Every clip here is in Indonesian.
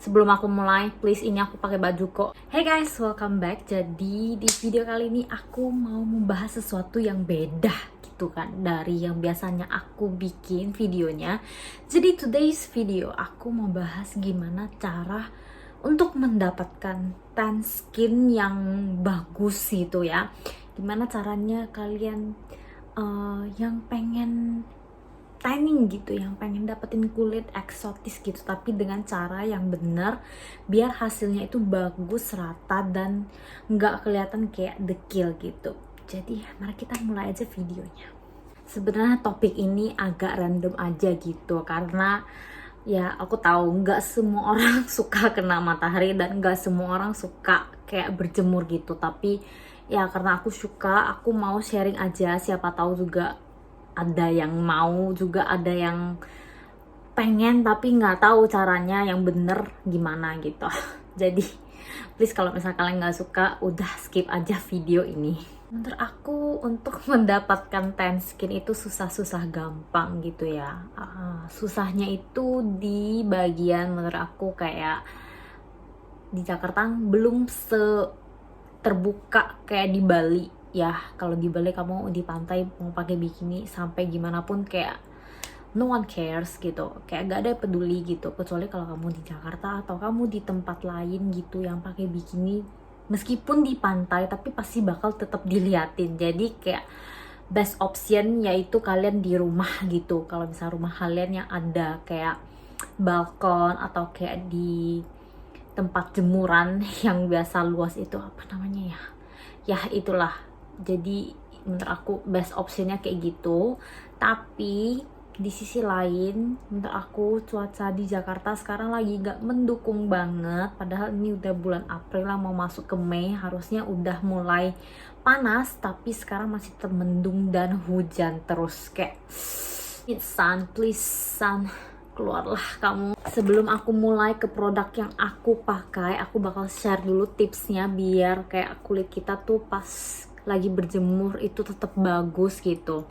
Sebelum aku mulai, please ini aku pakai baju kok. Hey guys, welcome back. Jadi di video kali ini aku mau membahas sesuatu yang beda gitu kan dari yang biasanya aku bikin videonya. Jadi today's video aku mau bahas gimana cara untuk mendapatkan tan skin yang bagus gitu ya. Gimana caranya kalian yang pengen tanning gitu, yang pengen dapetin kulit eksotis gitu, tapi dengan cara yang benar biar hasilnya itu bagus, rata, dan nggak kelihatan kayak dekil gitu. Jadi mari kita mulai aja videonya. Sebenarnya topik ini agak random aja gitu, karena ya aku tahu nggak semua orang suka kena matahari dan nggak semua orang suka kayak berjemur gitu, tapi ya karena aku suka, aku mau sharing aja, siapa tahu juga ada yang mau, juga ada yang pengen tapi nggak tahu caranya yang bener gimana gitu. Jadi please kalau misalnya kalian nggak suka, udah skip aja video ini. Menurut aku untuk mendapatkan tan skin itu susah-susah gampang gitu ya. Susahnya itu di bagian menurut aku kayak di Jakarta belum terbuka kayak di Bali ya. Kalau di Bali kamu di pantai mau pakai bikini sampai gimana pun kayak no one cares gitu, kayak gak ada yang peduli gitu, kecuali kalau kamu di Jakarta atau kamu di tempat lain gitu yang pakai bikini meskipun di pantai tapi pasti bakal tetap diliatin. Jadi kayak best option yaitu kalian di rumah gitu. Kalau misalnya rumah kalian yang ada kayak balkon atau kayak di tempat jemuran yang biasa luas itu, apa namanya ya itulah. Jadi menurut aku best optionnya kayak gitu. Tapi di sisi lain menurut aku cuaca di Jakarta sekarang lagi gak mendukung banget, padahal ini udah bulan April lah, mau masuk ke Mei, harusnya udah mulai panas, tapi sekarang masih termendung dan hujan terus. Kayak it's sun, please sun, keluarlah kamu. Sebelum aku mulai ke produk yang aku pakai, aku bakal share dulu tipsnya biar kayak kulit kita tuh pas lagi berjemur itu tetap bagus gitu.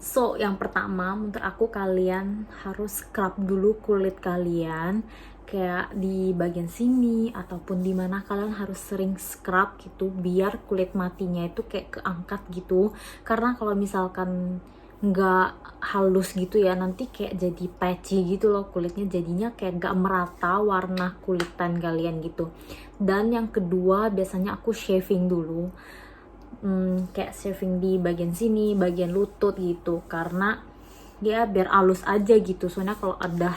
So yang pertama menurut aku kalian harus scrub dulu kulit kalian, kayak di bagian sini ataupun di mana kalian harus sering scrub gitu biar kulit matinya itu kayak keangkat gitu. Karena kalau misalkan nggak halus gitu ya, nanti kayak jadi patchy gitu loh kulitnya, jadinya kayak nggak merata warna kulit tan kalian gitu. Dan yang kedua biasanya aku shaving dulu, kayak shaving di bagian sini, bagian lutut gitu, karena dia biar halus aja gitu. Soalnya kalau ada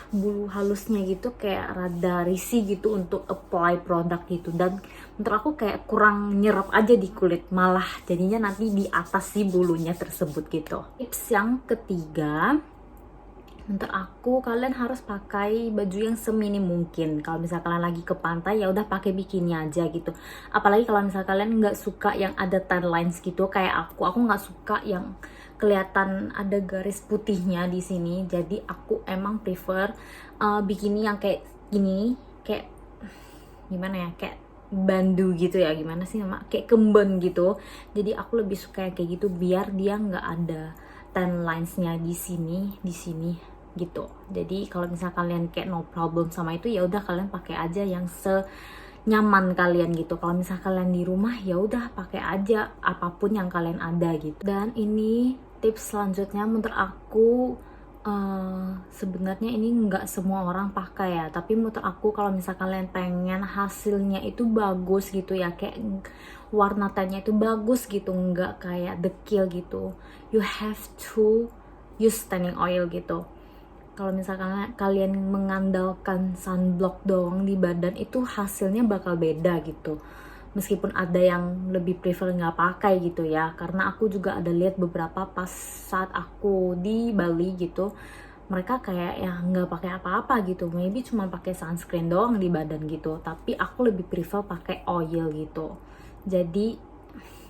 bulu halusnya gitu kayak rada risih gitu untuk apply produk gitu, dan menurut aku kayak kurang nyerap aja di kulit, malah jadinya nanti di atas si bulunya tersebut gitu. Tips yang ketiga, menurut aku kalian harus pakai baju yang seminim mungkin. Kalau misalnya kalian lagi ke pantai ya udah pakai bikini aja gitu. Apalagi kalau misalnya kalian nggak suka yang ada tan lines gitu kayak aku nggak suka yang kelihatan ada garis putihnya di sini. Jadi aku emang prefer bikini yang kayak gini, kayak gimana ya, kayak bandu gitu ya, gimana sih nama, kayak kemben gitu. Jadi aku lebih suka yang kayak gitu biar dia nggak ada tan linesnya di sini gitu. Jadi kalau misalnya kalian kayak no problem sama itu, ya udah kalian pakai aja yang nyaman kalian gitu. Kalau misalnya kalian di rumah ya udah pakai aja apapun yang kalian ada gitu. Dan ini tips selanjutnya menurut aku, sebenarnya ini nggak semua orang pakai ya, tapi menurut aku kalau misalnya kalian pengen hasilnya itu bagus gitu ya, kayak warna tannya itu bagus gitu, nggak kayak dekil gitu, you have to use tanning oil gitu. Kalau misalkan kalian mengandalkan sunblock doang di badan, itu hasilnya bakal beda gitu. Meskipun ada yang lebih prefer nggak pakai gitu ya, karena aku juga ada lihat beberapa pas saat aku di Bali gitu, mereka kayak ya nggak pakai apa-apa gitu, maybe cuma pakai sunscreen doang di badan gitu. Tapi aku lebih prefer pakai oil gitu. Jadi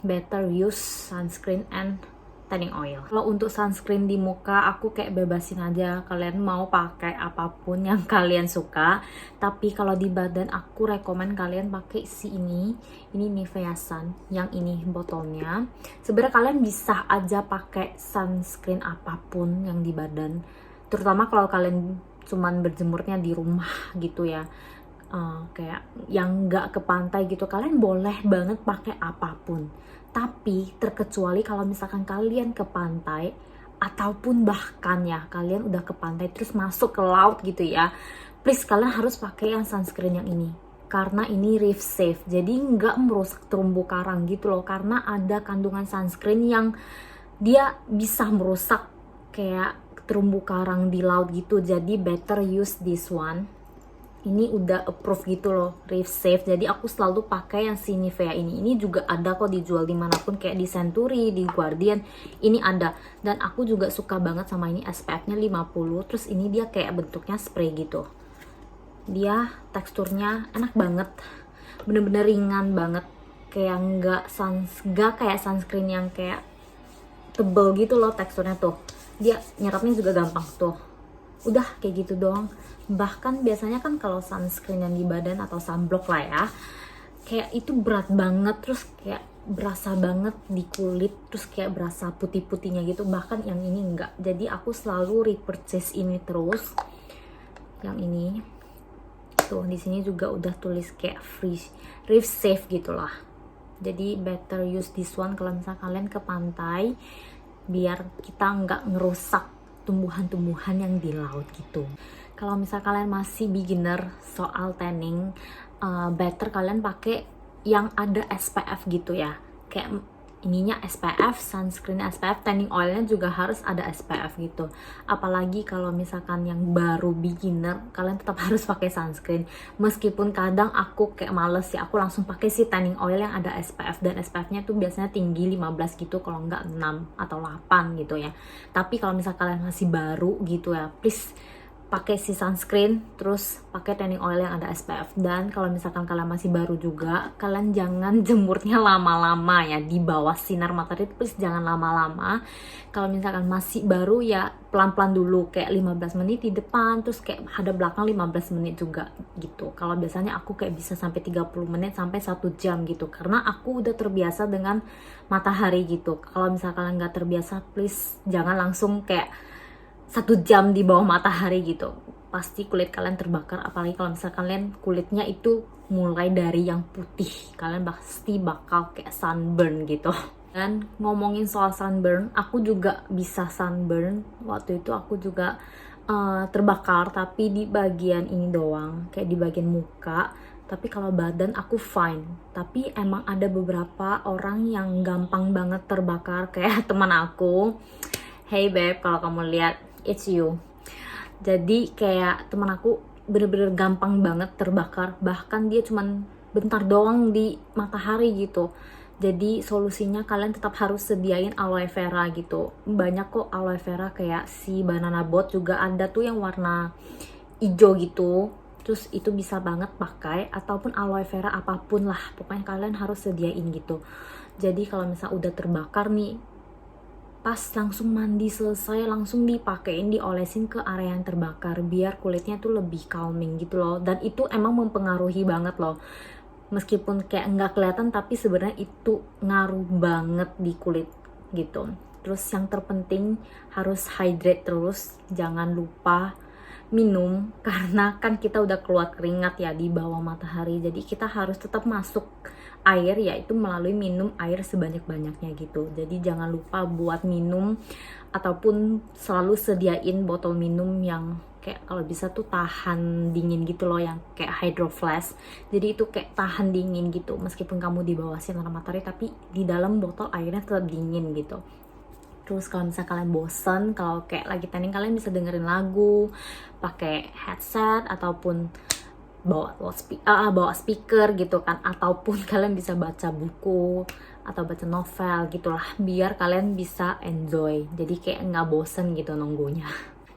better use sunscreen and tanning oil. Kalau untuk sunscreen di muka aku kayak bebasin aja, kalian mau pakai apapun yang kalian suka. Tapi kalau di badan aku rekomen kalian pakai ini Nivea Sun, yang ini botolnya. Sebenarnya kalian bisa aja pakai sunscreen apapun yang di badan, terutama kalau kalian cuman berjemurnya di rumah gitu ya, kayak yang nggak ke pantai gitu, kalian boleh banget pakai apapun. Tapi terkecuali kalau misalkan kalian ke pantai, ataupun bahkan ya kalian udah ke pantai terus masuk ke laut gitu ya, please kalian harus pakai yang sunscreen yang ini, karena ini reef safe, jadi nggak merusak terumbu karang gitu loh, karena ada kandungan sunscreen yang dia bisa merusak kayak terumbu karang di laut gitu. Jadi better use this one. Ini udah approve gitu loh, reef safe. Jadi aku selalu pakai yang si Nivea ini. Ini juga ada kok dijual dimanapun, kayak di Century, di Guardian, ini ada. Dan aku juga suka banget sama ini, SPF-nya 50. Terus ini dia kayak bentuknya spray gitu. Dia teksturnya enak banget, bener-bener ringan banget, kayak nggak kayak sunscreen yang kayak tebel gitu loh teksturnya tuh. Dia nyerapnya juga gampang tuh. Udah kayak gitu doang. Bahkan biasanya kan kalau sunscreen yang di badan atau sunblock lah ya, kayak itu berat banget, terus kayak berasa banget di kulit, terus kayak berasa putih-putihnya gitu. Bahkan yang ini enggak. Jadi aku selalu repurchase ini terus. Yang ini tuh, di sini juga udah tulis kayak free reef safe gitulah. Jadi better use this one kalau misalnya kalian ke pantai, biar kita nggak ngerusak tumbuhan-tumbuhan yang di laut gitu. Kalau misalnya kalian masih beginner soal tanning, better kalian pakai yang ada SPF gitu ya. Kayak ininya SPF, sunscreen SPF, tanning oilnya juga harus ada SPF gitu. Apalagi kalau misalkan yang baru beginner, kalian tetap harus pakai sunscreen. Meskipun kadang aku kayak males ya, aku langsung pakai si tanning oil yang ada SPF, dan SPF-nya tuh biasanya tinggi 15 gitu, kalau enggak 6 atau 8 gitu ya. Tapi kalau misalkan kalian masih baru gitu ya, please pakai si sunscreen, terus pakai tanning oil yang ada SPF. Dan kalau misalkan kalian masih baru juga, kalian jangan jemurnya lama-lama ya di bawah sinar matahari, please jangan lama-lama. Kalau misalkan masih baru ya pelan-pelan dulu, kayak 15 menit di depan, terus kayak hadap belakang 15 menit juga gitu. Kalau biasanya aku kayak bisa sampai 30 menit sampai 1 jam gitu, karena aku udah terbiasa dengan matahari gitu. Kalau misalkan kalian nggak terbiasa, please jangan langsung kayak 1 jam di bawah matahari gitu, pasti kulit kalian terbakar. Apalagi kalau misalnya kalian kulitnya itu mulai dari yang putih, kalian pasti bakal kayak sunburn gitu. Dan ngomongin soal sunburn, aku juga bisa sunburn. Waktu itu aku juga terbakar, tapi di bagian ini doang, kayak di bagian muka. Tapi kalau badan aku fine. Tapi emang ada beberapa orang yang gampang banget terbakar, kayak teman aku. Hey babe, kalau kamu lihat, it's you. Jadi kayak teman aku bener-bener gampang banget terbakar. Bahkan dia cuman bentar doang di matahari gitu. Jadi solusinya kalian tetap harus sediain aloe vera gitu. Banyak kok aloe vera, kayak si banana boat juga ada tuh yang warna hijau gitu. Terus itu bisa banget pakai, ataupun aloe vera apapun lah. Pokoknya kalian harus sediain gitu. Jadi kalau misalnya udah terbakar nih, pas langsung mandi selesai langsung dipakein, diolesin ke area yang terbakar, biar kulitnya tuh lebih calming gitu loh. Dan itu emang mempengaruhi banget loh, meskipun kayak nggak kelihatan, tapi sebenarnya itu ngaruh banget di kulit gitu. Terus yang terpenting harus hydrate terus, jangan lupa minum, karena kan kita udah keluar keringat ya di bawah matahari, jadi kita harus tetap masuk air, yaitu melalui minum air sebanyak-banyaknya gitu. Jadi jangan lupa buat minum, ataupun selalu sediain botol minum yang kayak kalau bisa tuh tahan dingin gitu loh, yang kayak Hydro Flask. Jadi itu kayak tahan dingin gitu, meskipun kamu di bawah sinar matahari, tapi di dalam botol airnya tetap dingin gitu. Terus kalau misalnya kalian bosen, kalau kayak lagi tanning, kalian bisa dengerin lagu, pakai headset, ataupun bawa speaker gitu kan, ataupun kalian bisa baca buku atau baca novel gitulah, biar kalian bisa enjoy, jadi kayak nggak bosen gitu nunggunya.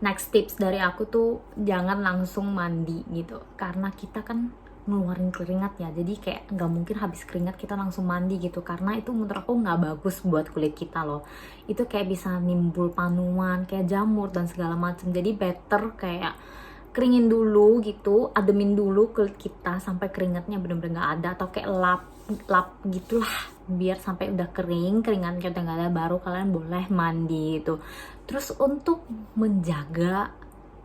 Next tips dari aku tuh, jangan langsung mandi gitu, karena kita kan ngeluarin keringat ya, jadi kayak nggak mungkin habis keringat kita langsung mandi gitu, karena itu menurut aku nggak bagus buat kulit kita loh. Itu kayak bisa nimbul panuan, kayak jamur dan segala macam. Jadi better kayak keringin dulu gitu, ademin dulu kulit kita sampai keringatnya bener-bener nggak ada, atau kayak lap gitulah, biar sampai udah keringatnya udah nggak ada, baru kalian boleh mandi gitu. Terus untuk menjaga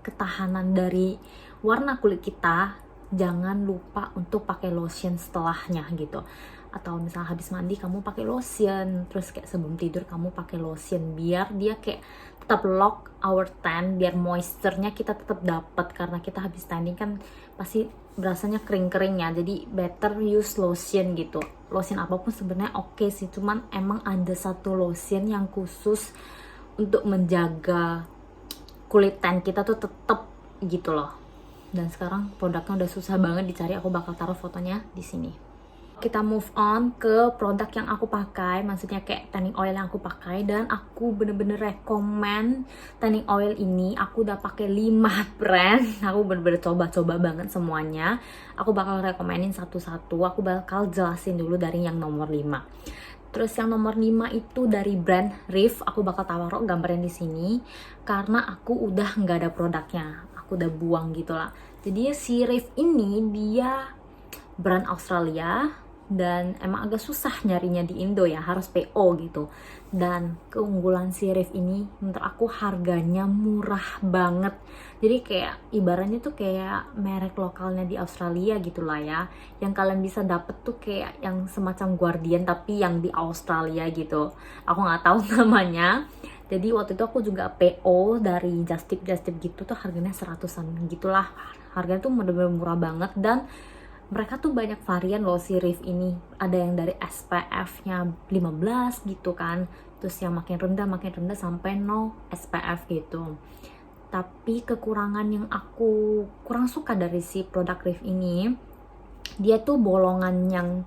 ketahanan dari warna kulit kita, jangan lupa untuk pakai lotion setelahnya gitu. Atau misalnya habis mandi kamu pakai lotion, terus kayak sebelum tidur kamu pakai lotion, biar dia kayak tetap lock our tan, biar moisture-nya kita tetap dapat, karena kita habis tanning kan pasti berasanya kering-kering ya. Jadi better use lotion gitu. Lotion apapun sebenarnya oke sih, cuman emang ada satu lotion yang khusus untuk menjaga kulit tan kita tuh tetap gitu loh. Dan sekarang produknya udah susah banget dicari, aku bakal taruh fotonya di sini. Kita move on ke produk yang aku pakai, maksudnya kayak tanning oil yang aku pakai, dan aku bener-bener rekomen tanning oil ini. Aku udah pakai 5 brand, aku bener-bener coba-coba banget semuanya. Aku bakal rekomenin satu-satu, aku bakal jelasin dulu dari yang nomor 5. Terus yang nomor 5 itu dari brand Reef, aku bakal taruh gambarnya di sini karena aku udah nggak ada produknya, aku udah buang gitu lah. Jadi si Reef ini dia brand Australia dan emang agak susah nyarinya di Indo ya, harus PO gitu. Dan keunggulan si Reef ini menurut aku harganya murah banget. Jadi kayak ibaratnya tuh kayak merek lokalnya di Australia gitu lah ya. Yang kalian bisa dapet tuh kayak yang semacam Guardian tapi yang di Australia gitu. Aku nggak tahu namanya. Jadi waktu itu aku juga PO dari Just Tip gitu tuh harganya 100-an gitulah. Harganya tuh bener-bener murah banget, dan mereka tuh banyak varian loh si Reef ini. Ada yang dari SPF-nya 15 gitu kan, terus yang makin rendah sampai no SPF gitu. Tapi kekurangan yang aku kurang suka dari si produk Reef ini, dia tuh bolongan yang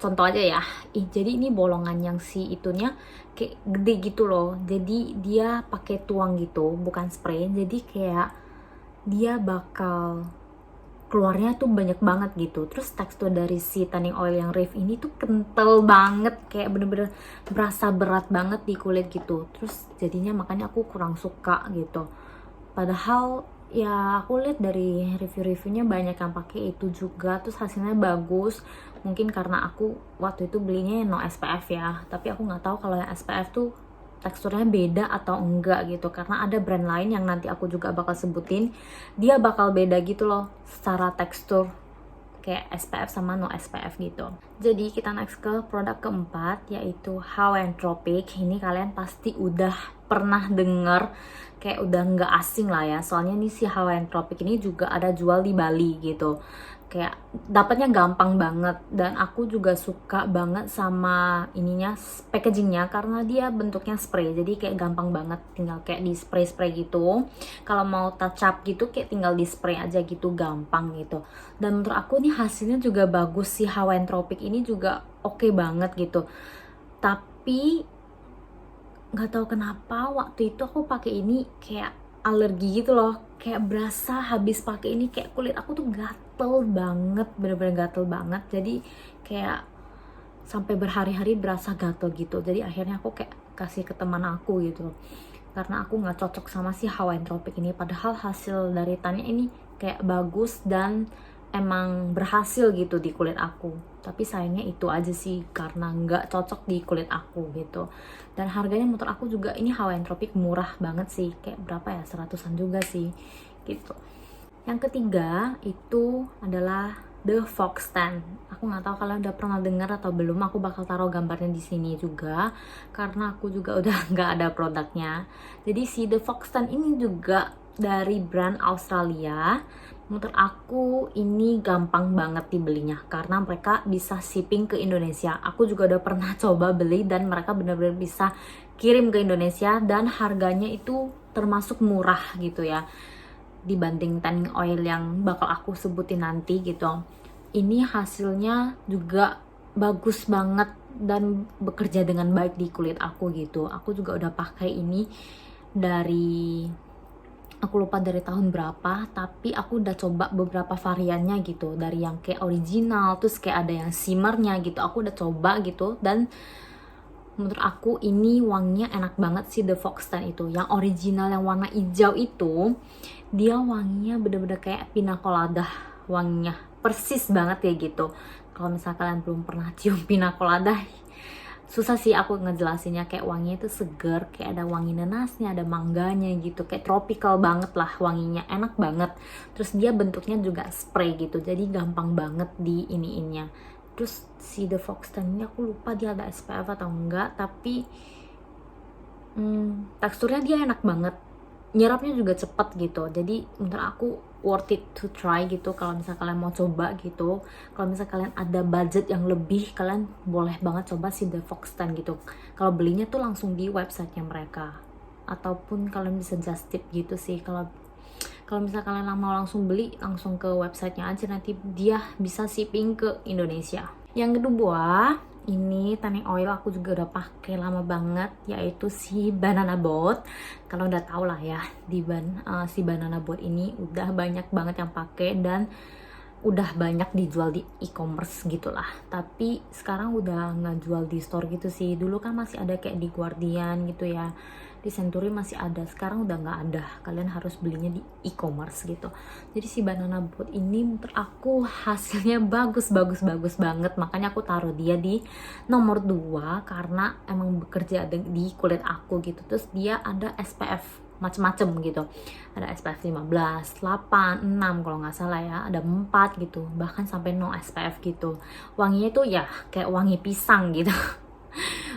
contoh aja ya, jadi ini bolongan yang si itunya kayak gede gitu loh. Jadi dia pakai tuang gitu, bukan spray. Jadi kayak dia bakal keluarnya tuh banyak banget gitu. Terus tekstur dari si tanning oil yang Reef ini tuh kental banget, kayak bener-bener berasa berat banget di kulit gitu. Terus jadinya makanya aku kurang suka gitu. Padahal ya aku lihat dari review-reviewnya banyak yang pakai itu juga, terus hasilnya bagus. Mungkin karena aku waktu itu belinya no SPF ya, tapi aku nggak tahu kalau yang SPF tuh teksturnya beda atau enggak gitu, karena ada brand lain yang nanti aku juga bakal sebutin, dia bakal beda gitu loh secara tekstur kayak SPF sama no SPF gitu. Jadi kita next ke produk keempat, yaitu Hawaiian Tropic. Ini kalian pasti udah pernah denger, kayak udah nggak asing lah ya, soalnya nih si Hawaiian Tropic ini juga ada jual di Bali gitu. Kayak dapatnya gampang banget, dan aku juga suka banget sama ininya, packagingnya, karena dia bentuknya spray, jadi kayak gampang banget, tinggal kayak di spray gitu. Kalau mau touch up gitu kayak tinggal di spray aja gitu, gampang gitu. Dan menurut aku nih hasilnya juga bagus, si Hawaiian Tropic ini juga oke banget gitu. Tapi nggak tahu kenapa waktu itu aku pakai ini kayak alergi gitu loh, kayak berasa habis pakai ini kayak kulit aku tuh gatel banget, bener-bener gatel banget. Jadi kayak sampai berhari-hari berasa gatel gitu. Jadi akhirnya aku kayak kasih ke teman aku gitu, karena aku nggak cocok sama si Hawaiian Tropic ini. Padahal hasil dari tannya ini kayak bagus dan emang berhasil gitu di kulit aku, tapi sayangnya itu aja sih, karena nggak cocok di kulit aku gitu. Dan harganya menurut aku juga ini Hawaiian Tropic murah banget sih, kayak berapa ya, 100-an juga sih gitu. Yang ketiga itu adalah The Fox Tan. Aku nggak tahu kalian udah pernah dengar atau belum, aku bakal taruh gambarnya di sini juga karena aku juga udah nggak ada produknya. Jadi si The Fox Tan ini juga dari brand Australia. Menurut aku ini gampang banget dibelinya karena mereka bisa shipping ke Indonesia. Aku juga udah pernah coba beli dan mereka benar-benar bisa kirim ke Indonesia, dan harganya itu termasuk murah gitu ya dibanding tanning oil yang bakal aku sebutin nanti gitu. Ini hasilnya juga bagus banget dan bekerja dengan baik di kulit aku gitu. Aku juga udah pakai ini dari, aku lupa dari tahun berapa, tapi aku udah coba beberapa variannya gitu, dari yang kayak original, terus kayak ada yang shimmernya gitu, aku udah coba gitu. Dan menurut aku ini wanginya enak banget sih, The Fox Tan itu. Yang original yang warna hijau itu, dia wanginya bener-bener kayak pina colada, wanginya persis banget ya gitu. Kalau misalnya kalian belum pernah cium pina colada, susah sih aku ngejelasinnya, kayak wanginya itu seger, kayak ada wangi nanasnya, ada mangganya gitu, kayak tropical banget lah wanginya, enak banget. Terus dia bentuknya juga spray gitu, jadi gampang banget di iniinnya. Terus si The Fox Tan ini aku lupa dia ada SPF atau enggak, tapi teksturnya dia enak banget, nyerapnya juga cepet gitu. Jadi menurut aku worth it to try gitu kalau misalnya kalian mau coba gitu. Kalau misalnya kalian ada budget yang lebih, kalian boleh banget coba si The Fox Tan gitu. Kalau belinya tuh langsung di websitenya mereka, ataupun kalian bisa just tip gitu sih. Kalau misalnya kalian mau langsung beli, langsung ke websitenya aja, nanti dia bisa shipping ke Indonesia. Yang kedua, ini tanning oil aku juga udah pakai lama banget, yaitu si Banana Boat. Kalau udah tau lah ya, si Banana Boat ini udah banyak banget yang pakai dan udah banyak dijual di e-commerce gitulah. Tapi sekarang udah nggak jual di store gitu sih. Dulu kan masih ada kayak di Guardian gitu ya, di Century masih ada, sekarang udah nggak ada. Kalian harus belinya di e-commerce gitu. Jadi si Banana Boat ini menurut aku hasilnya bagus banget, makanya aku taruh dia di nomor 2 karena emang bekerja di kulit aku gitu. Terus dia ada SPF macem-macem gitu, ada SPF 15, 8, 6 kalau nggak salah ya, ada 4 gitu, bahkan sampai no SPF gitu. Wanginya tuh ya kayak wangi pisang gitu.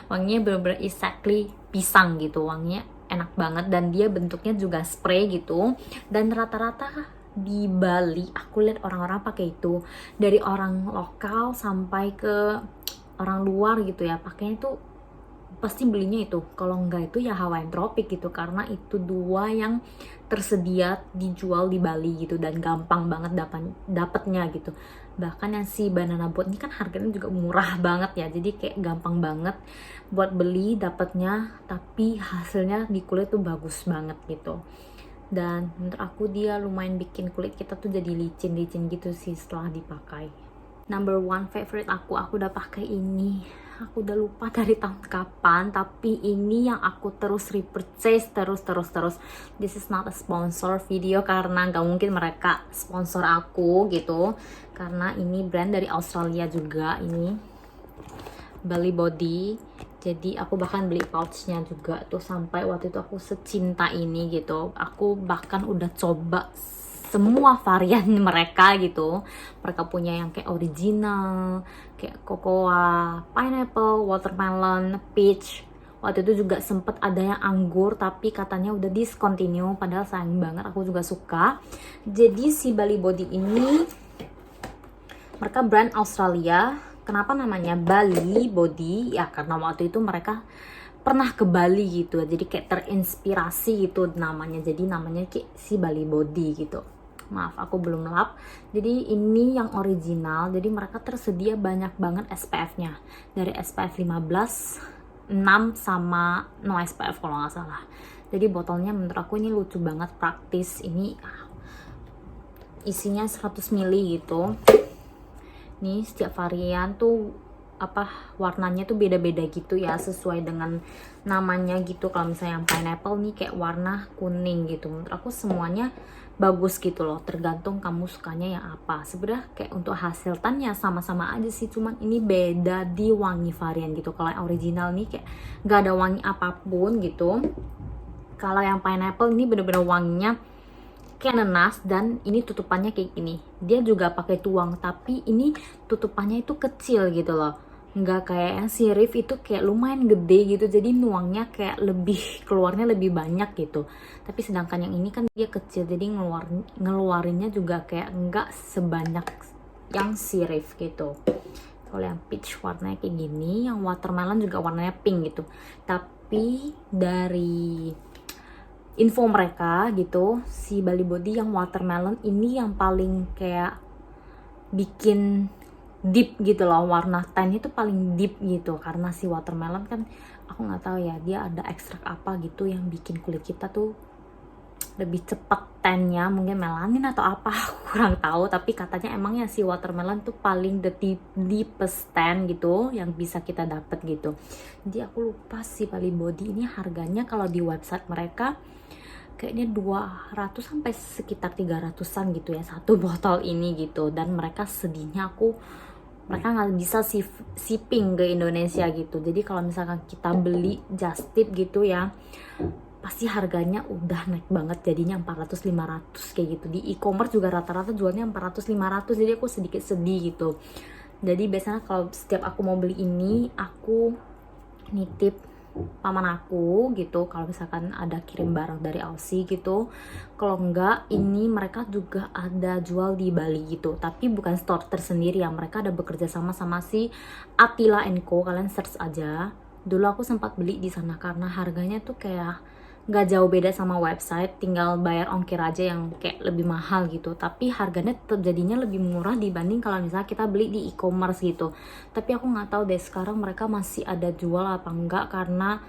Wanginya bener-bener exactly pisang gitu, wanginya enak banget, dan dia bentuknya juga spray gitu. Dan rata-rata di Bali aku lihat orang-orang pakai itu, dari orang lokal sampai ke orang luar gitu ya, pakainya tuh pasti belinya itu. Kalau enggak itu ya Hawaiian Tropic gitu, karena itu dua yang tersedia dijual di Bali gitu, dan gampang banget dapatnya gitu. Bahkan yang si Banana Boat ini kan harganya juga murah banget ya, jadi kayak gampang banget buat beli dapatnya, tapi hasilnya di kulit tuh bagus banget gitu. Dan menurut aku dia lumayan bikin kulit kita tuh jadi licin-licin gitu sih setelah dipakai. Number 1 favorite aku udah pakai ini. Aku udah lupa dari tahun kapan, tapi ini yang aku terus repurchase terus. This is not a sponsor video karena nggak mungkin mereka sponsor aku gitu, karena ini brand dari Australia juga, ini Bali Body. Jadi aku bahkan beli pouchnya juga tuh, sampai waktu itu aku secinta ini gitu. Aku bahkan udah coba semua varian mereka gitu. Mereka punya yang kayak original, kayak cocoa, pineapple, watermelon, peach. Waktu itu juga sempet ada yang anggur, tapi katanya udah discontinue, padahal sayang banget, aku juga suka. Jadi si Bali Body ini, mereka brand Australia. Kenapa namanya Bali Body? Ya karena waktu itu mereka pernah ke Bali gitu, jadi kayak terinspirasi gitu namanya. Jadi namanya kayak si Bali Body gitu. Maaf, aku belum lap. Jadi ini yang original. Jadi mereka tersedia banyak banget SPF-nya. Dari SPF 15, 6 sama no SPF kalau nggak salah. Jadi botolnya menurut aku ini lucu banget, praktis. Ini isinya 100 ml gitu. Nih setiap varian tuh warnanya tuh beda-beda gitu ya, sesuai dengan namanya gitu. Kalau misalnya yang pineapple nih kayak warna kuning gitu. Menurut aku semuanya bagus gitu loh, tergantung kamu sukanya yang apa. Sebenarnya kayak untuk hasil tannya sama-sama aja sih, cuman ini beda di wangi varian gitu. Kalau yang original nih kayak gak ada wangi apapun gitu. Kalau yang pineapple ini bener-bener wanginya kayak nanas, dan ini tutupannya kayak gini. Dia juga pakai tuang, tapi ini tutupannya itu kecil gitu loh, nggak kayak yang sirif itu kayak lumayan gede gitu, jadi nuangnya kayak keluarnya lebih banyak gitu. Tapi sedangkan yang ini kan dia kecil, jadi ngeluarinnya juga kayak nggak sebanyak yang sirif gitu. Kalau yang peach warnanya kayak gini, yang watermelon juga warnanya pink gitu. Tapi dari info mereka gitu, si Bali Body yang watermelon ini yang paling kayak bikin deep gitu loh, warna tan itu paling deep gitu. Karena si watermelon kan aku nggak tahu ya, dia ada ekstrak apa gitu yang bikin kulit kita tuh lebih cepat tannya, mungkin melanin atau apa, aku kurang tahu. Tapi katanya emangnya si watermelon tuh paling deepest tan gitu yang bisa kita dapat gitu. Jadi aku lupa si Bali Body ini harganya kalau di website mereka kayaknya 200 sampai sekitar 300-an gitu ya satu botol ini gitu. Dan mereka sedihnya aku mereka nggak bisa shipping ke Indonesia gitu. Jadi kalau misalkan kita beli just tip gitu ya, pasti harganya udah naik banget, jadinya 400-500 kayak gitu. Di e-commerce juga rata-rata jualnya 400-500, jadi aku sedikit sedih gitu. Jadi biasanya kalau setiap aku mau beli ini, aku nitip paman aku gitu, kalau misalkan ada kirim barang dari Aussie gitu. Kalau enggak, ini mereka juga ada jual di Bali gitu, tapi bukan store tersendiri ya, mereka ada bekerja sama sama si Attila Co. Kalian search aja. Dulu aku sempat beli di sana karena harganya tuh kayak nggak jauh beda sama website, tinggal bayar ongkir aja yang kayak lebih mahal gitu, tapi harganya tetap jadinya lebih murah dibanding kalau misalnya kita beli di e-commerce gitu. Tapi aku nggak tahu deh sekarang mereka masih ada jual apa enggak, karena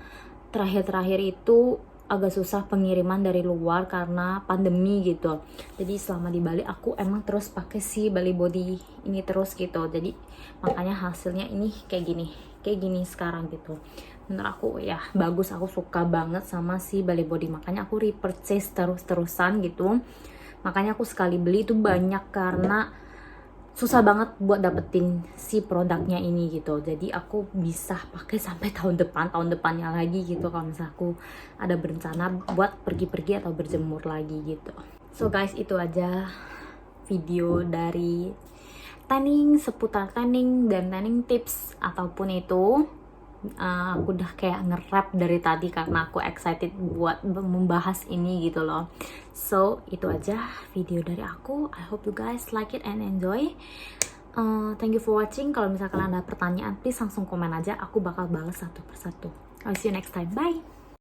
terakhir-terakhir itu agak susah pengiriman dari luar karena pandemi gitu. Jadi selama di Bali aku emang terus pakai si Bali Body ini terus gitu, jadi makanya hasilnya ini kayak gini sekarang gitu. Menurut aku ya bagus, aku suka banget sama si Bali Body, makanya aku repurchase terus-terusan gitu. Makanya aku sekali beli itu banyak karena susah banget buat dapetin si produknya ini gitu. Jadi aku bisa pakai sampai tahun depannya lagi gitu, kalau misalnya aku ada berencana buat pergi-pergi atau berjemur lagi gitu. So guys, itu aja video dari tanning, seputar tanning dan tanning tips ataupun itu. Aku udah kayak nge-rap dari tadi karena aku excited buat membahas ini gitu loh. So itu aja video dari aku. I hope you guys like it and enjoy. Thank you for watching. Kalau misalkan ada pertanyaan, please langsung komen aja, aku bakal balas satu persatu. I'll see you next time. Bye.